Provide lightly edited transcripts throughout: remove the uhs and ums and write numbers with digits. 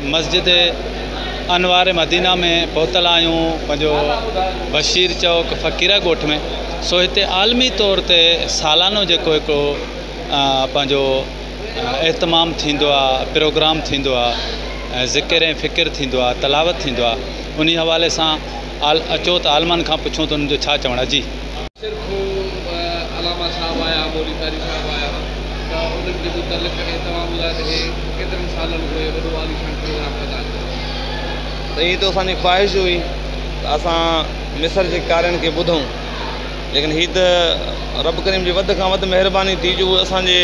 मस्जिद अनवार मदीना में पहुतल आहियूं पंहिंजो बशीर चौक फ़क़ीरा ॻोठ में। सो हिते आलमी तौर ते सालानो जेको हिकिड़ो पंहिंजो एहतमाम थींदो आहे, प्रोग्राम थींदो आहे, ज़िक्र ऐं फ़िक्र थींदो आहे, तलावत थींदो आहे। उन हवाले सां अचो त आलमनि खां पुछूं त उन्हनि जो छा चवणु आहे। जी अलामा साहब आया, मौलवी कारी साहब आया, त उन्हनि जे मुतलिक़ तमामु केतिरनि सालनि हुए वॾो आलीशान प्रोग्राम कंदा। त हीअ त असांजी ख़्वाहिश हुई त असां मिस्र जे कार्यनि खे ॿुधूं, लेकिन हीअ त रब करीम जी वधि खां वधि महिरबानी थी जो उहे असांजे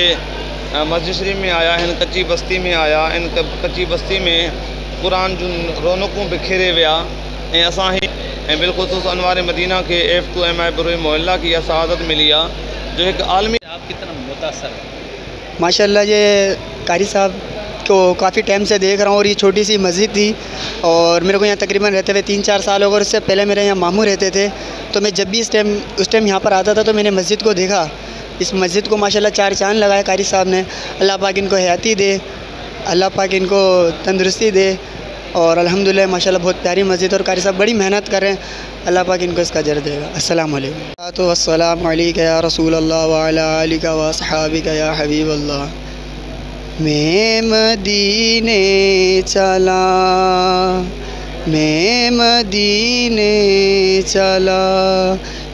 मस्जिद शरीफ़ में आया आहिनि, कच्ची बस्ती में आया आहिनि। कच्ची बस्ती में क़ुरान जूं रौनकूं बिखेरे विया ऐं असां ही ऐं बिलख़ुसूस अनवार मदीना के F2MI बुरे मोहल्ला की यह सआदत मिली है जो एक आलमी। आप कितना मुतासर है? माशाल्लाह ये कारी साहब को काफ़ी टाइम से देख रहा हूँ और ये छोटी सी मस्जिद थी और मेरे को यहाँ तकरीबन रहते हुए 3-4 साल हो गए। और इससे पहले मेरे यहाँ मामू रहते थे, तो मैं जब भी उस टाइम यहाँ पर आता था तो मैंने मस्जिद को देखा। इस मस्जिद को माशाल्लाह 4 चांद लगाए कारी साहब ने। अल्लाह पाक इनको हयाती दे, अल्लाह पाक इनको तंदुरुस्ती दे और अल्हम्दुलिल्लाह माशाल्लाह बहुत प्यारी मस्जिद और कारी साहब बड़ी मेहनत कर रहे हैं। अल्लाह पाक इनको इसका अजर देगा। अस्सलाम वालेकुम। तो अस्सलाम अलैका या रसूल अल्लाह व अला आलिका व अस्हाबिका या हबीब अल्लाह। मैं मदीने चला, मैं मदीने चला,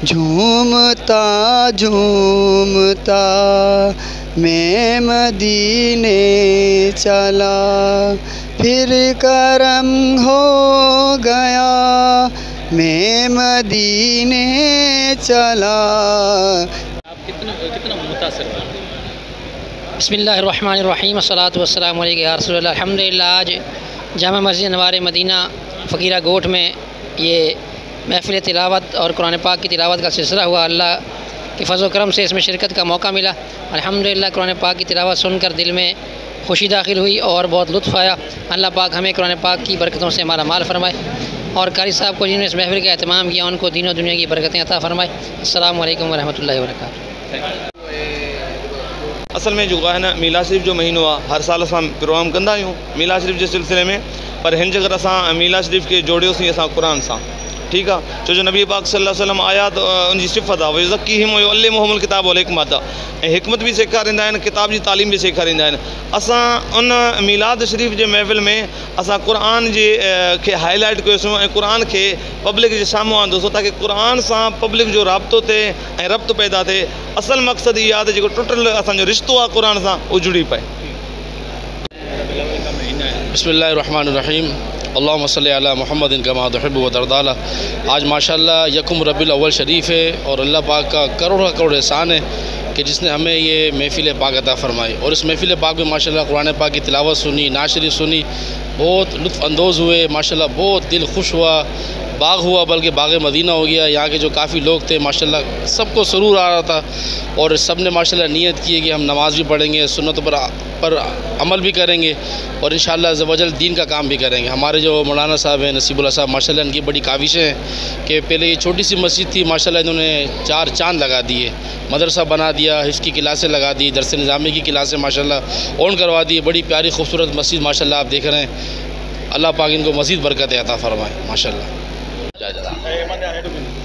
झूमता झूमता मैं मदीने चला, फिर करम हो गया मैं मदीने चला। आप कितना मुतासर हैं? बिस्मिल्लाहिर्रहमानिर्रहीम, अस्सलातु वस्सलामु अलैका या रसूलल्लाह। अल्हम्दुलिल्लाह आज जामा मस्जिद अनवार मदीना फ़क़ीरा गोठ में ये महफ़िल तिलावत और कुरान पाक की तिलावत का सिलसिला हुआ। अल्लाह के फज़ल व करम से इसमें शिरकत का मौका मिला। अल्हम्दुलिल्लाह कुरान पाक की तिलावत सुनकर दिल में खुशी दाखिल हुई और बहुत लुत्फ़ आया। अल्लाह पाक हमें कुरान पाक की बरकतों से हमारा माल फरमाए और कारी साहब को जिन्होंने इस महफ़िल का एहतमाम किया उनको दीन और दुनिया की बरकतें अता फरमाए। अस्सलामु अलैकुम व रहमतुल्लाहि व बरकातुहू। असल में जो है ना मीलाद शरीफ जो महीनो आहे हर साल असां प्रोग्राम कंदा आहियूं मीलाद शरीफ जे सिलसिले में। पर हिन जगह असां मीलाद शरीफ खे जोड़ियोसीं असां क़ुरान सां। ठीकु आहे, छो जो नबी पाक सल्लल्लाहु अलैहि वसल्लम आया त उनजी सिफ़त आहे वज़क्कीहिम वयुअल्लिमुहुमुल किताब वल हिकमत, ऐं हिकमत बि सेखारींदा आहिनि, किताब जी तालीम बि सेखारींदा आहिनि। असां उन मीलाद शरीफ जे महफ़िल में असां क़ुरान जे खे हाईलाइट कयोसीं ऐं क़ुरान खे पब्लिक जे साम्हूं आंदोसीं ताकी क़ुरान सां पब्लिक जो राब्तो थिए ऐं रब्त पैदा थिए। असल मक़सदु इहा आहे त जेको टुटल असांजो रिश्तो आहे क़ुरान सां उहो जुड़ी पए। बिस्मिल्लाहिर्रहमानिर्रहीम, अल्लाहुम्मा सल्लि अला मुहम्मदिन कमा तुहिब्बु व तर्दा। आज माशाअल्लाह यकुम रबीउल अव्वल शरीफ है और अल्लाह पाक का करोड़ करोड़ एहसान है कि जिसने हमें ये महफ़िल पाक अता फ़रमाई। और इस महफ़िल पाक में माशाअल्लाह कुरान पाक की तिलावत सुनी, नात शरीफ सुनी, बहुत लुत्फ़ अंदोज़ हुए। माशाअल्लाह बहुत दिल खुश हुआ, बाग हुआ बल्कि बाग मदीना हो गया। यहाँ के जो काफ़ी लोग थे माशाअल्लाह सबको सुरूर आ रहा था और सब ने माशाअल्लाह नियत की है कि हम नमाज़ भी पढ़ेंगे, सुन्नतों पर अमल भी करेंगे और इंशाअल्लाह ज़वजल दीन का काम भी करेंगे। हमारे जो मौलाना साहब हैं नसीबुल्लाह साहब माशाअल्लाह इनकी बड़ी काविशें हैं कि पहले ये छोटी सी मस्जिद थी माशाअल्लाह इन्होंने 4 चांद लगा दिए, मदरसा बना दिया, हिफ्ज़ की क्लासें लगा दी, दरस निज़ामी की क्लासें माशाअल्लाह ऑन करवा दी। बड़ी प्यारी खूबसूरत मस्जिद माशाअल्लाह आप देख रहे हैं। अल्लाह पाक इनको मज़ीद बरकत अता फ़रमाए माशाअल्लाह।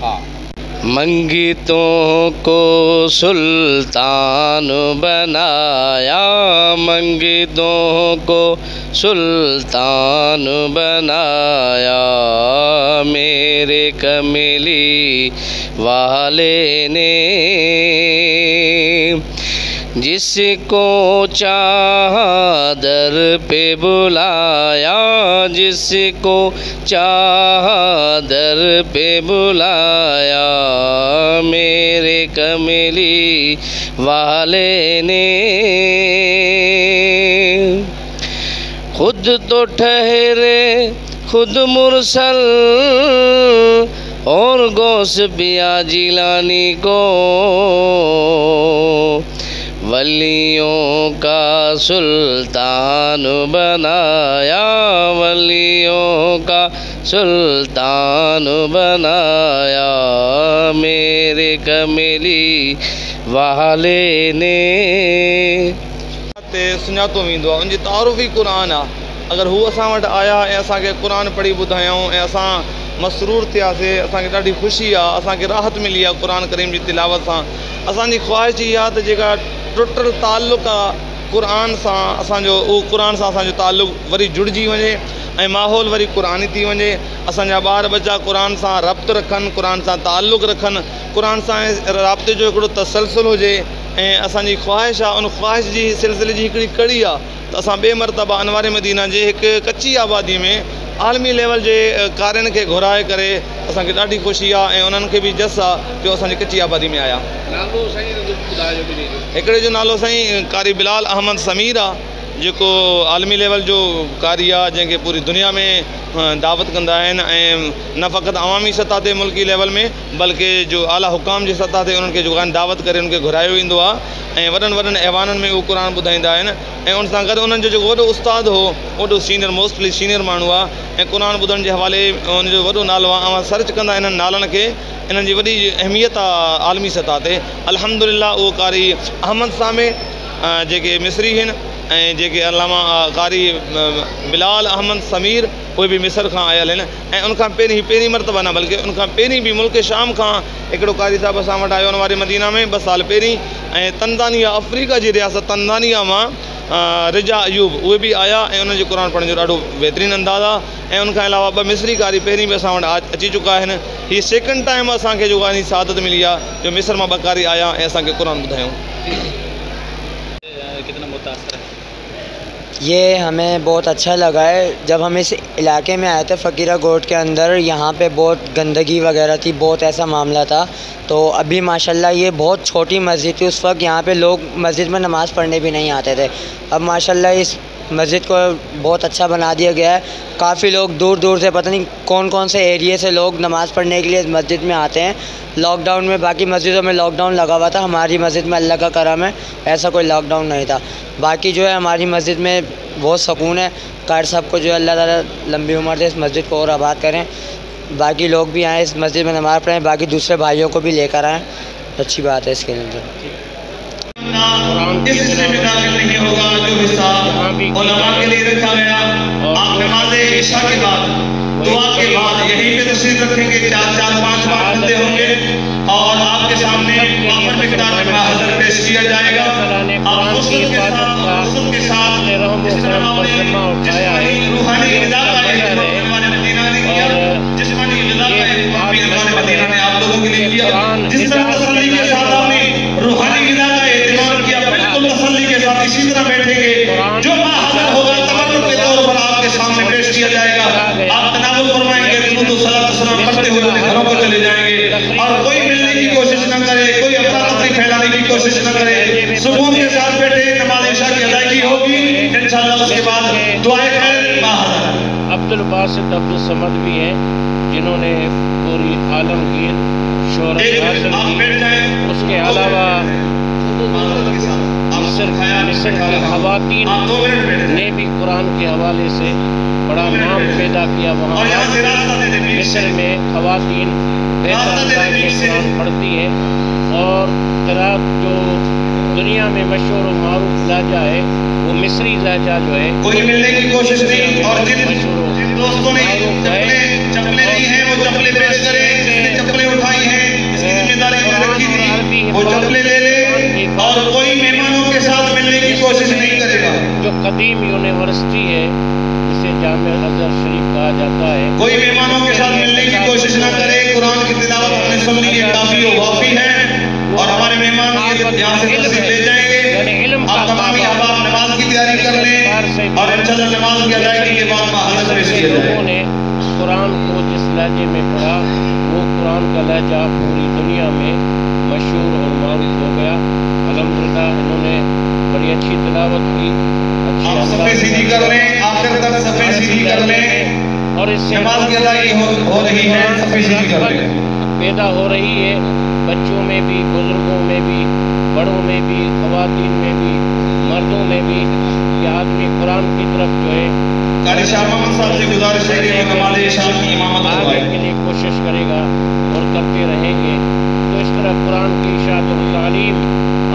हाँ, मंगितों को सुल्तान बनाया, मंगितों को सुल्तान बनाया, मेरे कमली वाले ने जिसको चाहा दर पे बुलाया, जिसको चाहा दर पे बुलाया, मेरे कमली वाले ने खुद तो ठहरे खुद मुरसल, اور غوث پیا جیلانی کو ولیوں کا سلطان بنایا، ولیوں کا سلطان بنایا میرے کملی والے نے۔ سञातो वेंदो आहे, उनजी तारुफ़ ई क़ुरान आहे। अगरि हू असां वटि आया ऐं असांखे क़ुरान पढ़ी ॿुधायूं ऐं असां मसरूर थियासीं, असांखे ॾाढी ख़ुशी आहे, असांखे राहत मिली आहे क़ुरान करीम जी तिलावत सां। असांजी ख़्वाहिश इहा आहे त जेका टुटल ताल्लुक़ आहे क़ुरान सां, असांजो उहो क़ुरान सां असांजो ताल्लुक़ वरी जुड़िजी वञे ऐं माहौल वरी क़ुरानी थी वञे। असांजा ॿार बच्चा क़ुरान सां रब्त रखनि, क़ुरान सां ताल्लुक़ रखनि, क़ुरान सां राब्ते जो हिकिड़ो तसलसल हुजे। ऐं असांजी ख़्वाहिश आहे, उन ख़्वाहिश जी सिलसिले जी हिकिड़ी कड़ी आहे त असां ॿिए मरतबा अनवार मदीना जे हिकु कची आबादी में आलमी लेवल जे कारियुनि खे घुराए करे असांखे ॾाढी ख़ुशी आहे ऐं उन्हनि खे बि जस आहे जो असांजी कची आबादी में आया। हिकिड़े जो नालो साईं कारी बिलाल अहमद समीर आहे, जेको आलमी लेवल जो कारी आहे, जंहिंखे पूरी दुनिया में दावत कंदा आहिनि ऐं न फ़क़ति अवामी सतह ते मुल्की लेवल में बल्कि जो आला हुकाम जी सतह ते उन्हनि खे जेको आहे दावत करे उनखे घुरायो वेंदो आहे ऐं वॾनि वॾनि अहवाननि में उहो क़ुरान ॿुधाईंदा आहिनि। ऐं उन सां गॾु उन्हनि जो जेको वॾो उस्तादु हो, वॾो सीनियर मोस्टली सीनियर माण्हू आहे ऐं क़ुरान ॿुधण जे हवाले उनजो वॾो नालो आहे। ऐं सर्च कंदा इन्हनि नालनि खे, इन्हनि जी वॾी अहमियत आहे आलमी सतह ते। अल्हम्दुलिल्लाह उहो कारी अहमद सामे जेके मिस्री आहिनि ऐं जेके अलामा कारी बिलाल अहमद समीर उहे बि मिस्र खां आयल आहिनि ऐं उनखां पहिरीं मरतबा न बल्कि उनखां पहिरीं बि मुल्क शाम खां हिकिड़ो कारी साहिबु असां वटि आयो अनवार मदीना में 2 साल पहिरीं। ऐं तंजानिया अफ्रीका जी रियासत तंजानिया मां रिजा अयूब उहे बि आया ऐं उन्हनि जो क़ुरान पढ़ण जो ॾाढो बहितरीनु अंदाज़ आहे। ऐं उनखां अलावा 2 मिस्री कारी पहिरीं बि असां वटि अची चुका आहिनि। हीअ सेकेंड टाइम असांखे जेको आहे सादत मिली आहे जो मिस्र मां 2 कारी आया ऐं असांखे क़ुरान ॿुधायूं। कितना मुतासर है? ये हमें बहुत अच्छा लगा है। जब हम इस इलाके में आए थे फ़कीरा गोट के अंदर, यहाँ पे बहुत गंदगी वगैरह थी, बहुत ऐसा मामला था। तो अभी माशाल्लाह ये बहुत छोटी मस्जिद थी, उस वक्त यहाँ पे लोग मस्जिद में नमाज़ पढ़ने भी नहीं आते थे। अब माशाल्लाह इस मस्जिद को बहुत अच्छा बना दिया गया है। काफ़ी लोग दूर दूर से, पता नहीं कौन कौन से एरिए से लोग नमाज़ पढ़ने के लिए इस मस्जिद में आते हैं। लॉकडाउन में बाकी मस्जिदों में लॉकडाउन लगा हुआ था, हमारी मस्जिद में अल्लाह का करम है ऐसा कोई लॉकडाउन नहीं था। बाकी जो है हमारी मस्जिद में बहुत सुकून है। कारी साहब को जो है अल्लाह ताला लंबी उम्र दे, इस मस्जिद को और आबाद करें। बाकी लोग भी आएँ इस मस्जिद में नमाज़ पढ़ें, बाकी दूसरे भाइयों को भी लेकर आएँ, अच्छी बात है इसके अंदर। इस हिस्से में दाखिल नहीं होगा जो हिस्सा उलमा के लिए रखा गया। आप नमाज इशा के बाद, दुआ के बाद यहीं पे तशरीफ रखेंगे, 4-5 बार पढ़ते होंगे और आपके सामने मामूल मिक़दार में माहज़र पेश किया जाएगा। आप हुस्न के साथ रूहानी ग़िज़ा का एहतमाम हमारे मदीना ने किया, जिस्मानी ग़िज़ा का एहतमाम भी हमारे मदीना ने आप लोगों के लिए किया। जिस तरह तसल्ली के साथ आपने रूहानी ग़िज़ा का एहतमाम किया, बिल्कुल तसल्ली के साथ इसी तरह बैठेंगे। जो माहज़र होगा तबर्रुक के तौर पर आपके सामने पेश किया जाएगा। आप तनावुल फरमाएंगे, दुरूद व सलात व सलाम पढ़ते हुए अपने घरों को चले जाएंगे और कोई मिलने की कोशिश न करे, कोई अफरा तफरी फैलाने की कोशिश न करे। सुकून के साथ बैठे, नमाज इशा की अदायगी होगी इंशाअल्लाह। उसके बाद दुआए खैर माहज़र। अब्दुल बासित अब्दुल समद भी हैं जिन्होंने पूरी आलमगीर शोहरत हासिल की। उसके अलावा मिस्र की ख़वातीन ने भी कुरान के हवाले से बड़ा नाम पैदा किया। वहाँ मिस्र में ख़वातीन बेहतर अंदाज में कुरान पढ़ती हैं और क़िरात जो दुनिया में मशहूर और मारूफ लहजा है वो मिस्री लहजा जो है कोई मिलने की कोशिश नहीं। और जिन दोस्तों ने चप्पलें ली हैं वो चप्पलें पेश करें। जिसने चप्पलें उठाई हैं, इसकी जिम्मेदारी मैंने रखी थी, वो चप्पलें ले ले और कोई मेहमानों के साथ मिलने की कोशिश नहीं करेगा। जो कदीम यूनिवर्सिटी है जिसे जामिया अज़हर शरीफ कहा जाता है, कोई मेहमानों के साथ मिलने की कोशिश ना करे। कुरान की तिलावत हमने सुन ली है, काफ़ी और वाफ़ी है और हमारे मेहमान यहाँ से तशरीफ ले जाएंगे। आप तमाम अहबाब नमाज की तैयारी कर लें और इंशाअल्लाह नमाज की अदायगी के बाद माहज़र पेश किया जाएगा। लोगों ने कुरान को जिस लहजे में पढ़ा वो कुरान का लहजा पूरी दुनिया में मशहूर और मारूफ हो गया। अल्हम्दुलिल्लाह इन्होंने बड़ी अच्छी तिलावत की। आप सफ़े सीधी कर लें, आखिर तक सफ़े सीधी कर लें اور اس سے نماز کی ادائیگی ہو رہی ہے، سفیشلی کر رہے ہیں پیدا ہو رہی ہے، بچوں میں بھی، بزرگوں میں بھی، بڑوں میں بھی، خواتین میں بھی، مردوں میں بھی، کہ آدمی قرآن کی طرف جو ہے قاری شاہ محمد صاحب سے گزارش ہے کہ وہ نماز عشاء کی امامت آگے کروائے کے لیے کوشش کرے گا اور کرتے رہیں گے، تو اس طرح قرآن کی اشاعت و تعلیم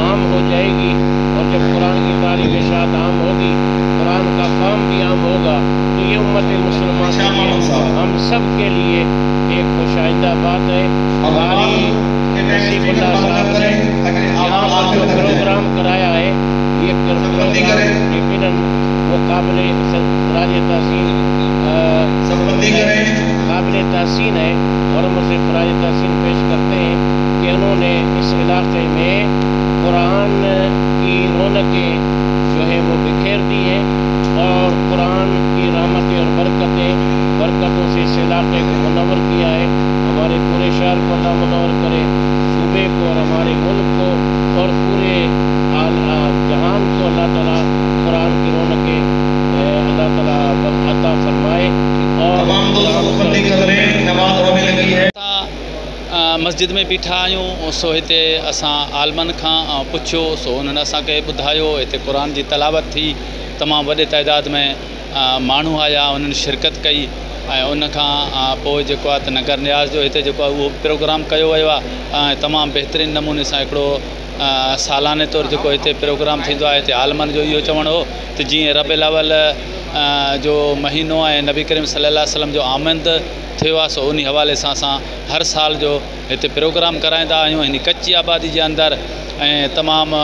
عام ہو جائے گی، اور جب قرآن کی تعلیم اشاعت عام ہوگی، قرآن کا فہم بھی عام ہوگا، تو یہ امت مسلمہ کے لیے، ہم سب کے لیے ایک خوشائندہ بات ہے۔ قاری نصیب اللہ صاحب نے یہاں پر جو پروگرام کرایا ہے، یہ پروگرام یقیناً وہ قابل تحسین ہے، اور ہم اسے خراج تحسین پیش کرتے ہیں کہ انہوں نے اس علاقے میں قرآن کی رونقیں جو ہے وہ بکھیر دی ہیں، اور قرآن کی رحمتیں اور برکتوں سے اس علاقے کو منور کیا ہے۔ ہمارے پورے شہر کو اللہ منور کرے، صوبے کو اور ہمارے ملک کو اور پورے جہان کو اللہ تعالیٰ قرآن کی رونقیں اللہ تعالیٰ عطا فرمائے۔ اور تمام دوست بندی کر رہے ہیں، نماز ہونے لگی ہے۔ مسجد میں بیٹھا آहियूं، सो हिते असां आलमनि खां पुछियो, सो उन्हनि असांखे ॿुधायो हिते क़ुर जी तलावत थी, तमामु वॾे तइदाद में माण्हू आया, उन्हनि शिरकत कई, ऐं उन खां पोइ जेको आहे त नगर नियाज़ जो हिते जेको आहे उहो प्रोग्राम कयो वियो आहे, ऐं तमामु बहितरीनु नमूने सां हिकिड़ो सालाने तौरु जेको हिते प्रोग्राम थींदो आहे, हिते आलमनि जो इहो चवणु हो त जीअं रबिउल अव्वल जो महीनो ऐं नबी करीम सल्लल्लाहु अलैहि वसल्लम जो आमद थियो आहे, सो उन हवाले सां असां हर साल जो हिते प्रोग्राम कराईंदा आहियूं। हिन कच्ची आबादी जे अंदरि ऐं तमामु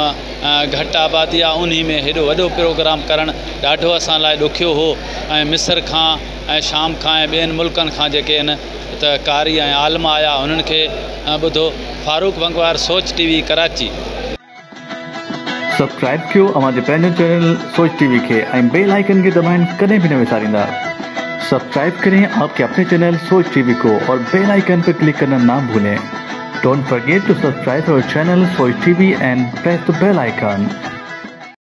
घटि आबादी आहे, उन में हेॾो वॾो प्रोग्राम करणु ॾाढो असां लाइ ॾुखियो हो, ऐं मिस्र खां ऐं शाम खां ऐं ॿियनि मुल्कनि खां जेके आहिनि त कारी ऐं आलम आया, उन्हनि खे ॿुधो। फारूक बंगवार, सोच टीवी, कराची। सब्सक्राइब कयो हमारे पंहिंजे चैनल सोच टीवी के, बेल आइकन के दबाएं, कदें भी न विसारींदा। सब्सक्राइब करें आपके अपने चैनल सोच टीवी को और बेल आइकन पर क्लिक करना ना भूलें। Don't forget to subscribe our channel Soch TV and press the bell icon.